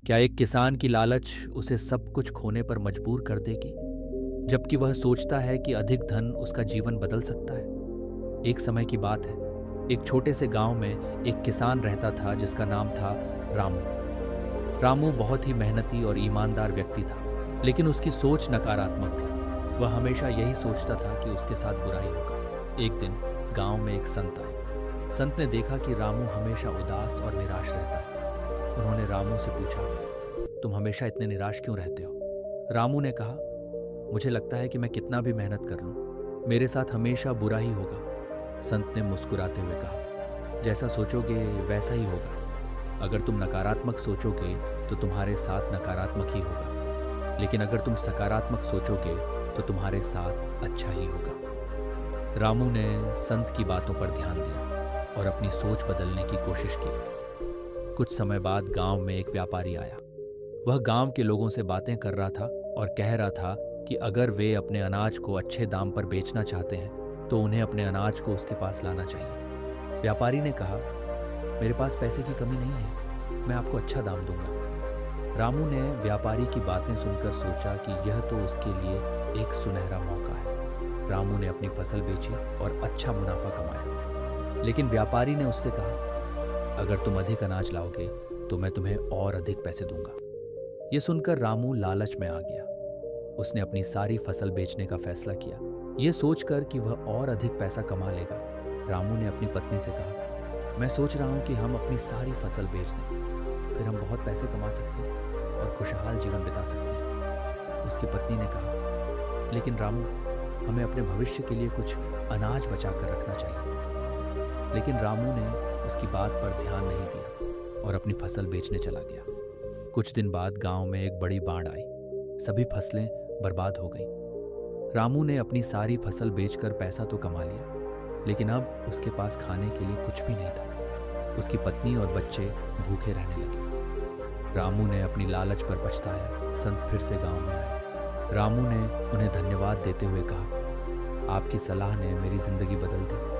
क्या एक किसान की लालच उसे सब कुछ खोने पर मजबूर कर देगी, जबकि वह सोचता है कि अधिक धन उसका जीवन बदल सकता है? एक समय की बात है। एक छोटे से गांव में एक किसान रहता था जिसका नाम था रामू। रामू बहुत ही मेहनती और ईमानदार व्यक्ति था, लेकिन उसकी सोच नकारात्मक थी। वह हमेशा यही सोचता था कि उसके साथ बुरा ही होगा। एक दिन गांव में एक संत आए। संत ने देखा कि रामू हमेशा उदास और निराश रहता है। उन्होंने रामू से पूछा, तुम हमेशा इतने निराश क्यों रहते हो? रामू ने कहा, मुझे लगता है कि मैं कितना भी मेहनत कर लूं, मेरे साथ हमेशा बुरा ही होगा। संत ने मुस्कुराते हुए कहा, जैसा सोचोगे वैसा ही होगा। अगर तुम नकारात्मक सोचोगे तो तुम्हारे साथ नकारात्मक ही होगा, लेकिन अगर तुम सकारात्मक सोचोगे तो तुम्हारे साथ अच्छा ही होगा। रामू ने संत की बातों पर ध्यान दिया और अपनी सोच बदलने की कोशिश की। कुछ समय बाद गांव में एक व्यापारी आया। वह गांव के लोगों से बातें कर रहा था और कह रहा था कि अगर वे अपने अनाज को अच्छे दाम पर बेचना चाहते हैं तो उन्हें अपने अनाज को उसके पास लाना चाहिए। व्यापारी ने कहा, मेरे पास पैसे की कमी नहीं है, मैं आपको अच्छा दाम दूंगा। रामू ने व्यापारी की बातें सुनकर सोचा कि यह तो उसके लिए एक सुनहरा मौका है। रामू ने अपनी फसल बेची और अच्छा मुनाफा कमाया। लेकिन व्यापारी ने उससे कहा, अगर तुम अधिक अनाज लाओगे तो मैं तुम्हें और अधिक पैसे दूंगा। यह सुनकर रामू लालच में आ गया। उसने अपनी सारी फसल बेचने का फैसला किया, यह सोचकर कि वह और अधिक पैसा कमा लेगा। रामू ने अपनी पत्नी से कहा, मैं सोच रहा हूं कि हम अपनी सारी फसल बेच दें, फिर हम बहुत पैसे कमा सकते हैं और खुशहाल जीवन बिता सकते हैं। उसकी पत्नी ने कहा, लेकिन रामू, हमें अपने भविष्य के लिए कुछ अनाज बचा कर रखना चाहिए। लेकिन रामू ने उसकी बात पर ध्यान नहीं दिया और अपनी फसल बेचने चला गया। कुछ दिन बाद गांव में एक बड़ी बाढ़ आई। सभी फसलें बर्बाद हो गईं। रामू ने अपनी सारी फसल बेचकर पैसा तो कमा लिया, लेकिन अब उसके पास खाने के लिए कुछ भी नहीं था। उसकी पत्नी और बच्चे भूखे रहने लगे। रामू ने अपनी लालच पर पछताया। संत फिर से गांव में आए। रामू ने उन्हें धन्यवाद देते हुए कहा, आपकी सलाह ने मेरी जिंदगी बदल दी।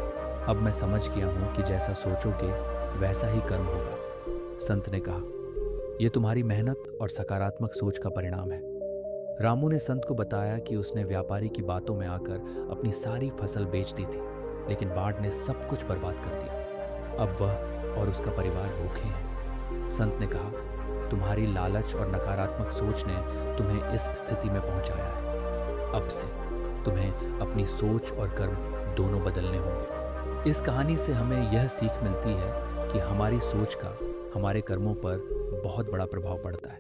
अब मैं समझ गया हूं कि जैसा सोचोगे वैसा ही कर्म होगा। संत ने कहा, यह तुम्हारी मेहनत और सकारात्मक सोच का परिणाम है। रामू ने संत को बताया कि उसने व्यापारी की बातों में आकर अपनी सारी फसल बेच दी थी, लेकिन बाढ़ ने सब कुछ बर्बाद कर दिया। अब वह और उसका परिवार भूखे हैं। संत ने कहा, तुम्हारी लालच और नकारात्मक सोच ने तुम्हें इस स्थिति में पहुंचाया है। अब से तुम्हें अपनी सोच और कर्म दोनों बदलने होंगे। इस कहानी से हमें यह सीख मिलती है कि हमारी सोच का हमारे कर्मों पर बहुत बड़ा प्रभाव पड़ता है।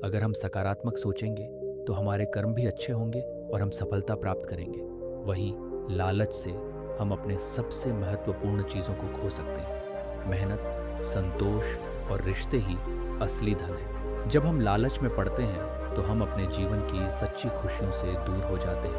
अगर हम सकारात्मक सोचेंगे तो हमारे कर्म भी अच्छे होंगे और हम सफलता प्राप्त करेंगे। वहीं लालच से हम अपने सबसे महत्वपूर्ण चीज़ों को खो सकते हैं। मेहनत, संतोष और रिश्ते ही असली धन है। जब हम लालच में पड़ते हैं तो हम अपने जीवन की सच्ची खुशियों से दूर हो जाते हैं।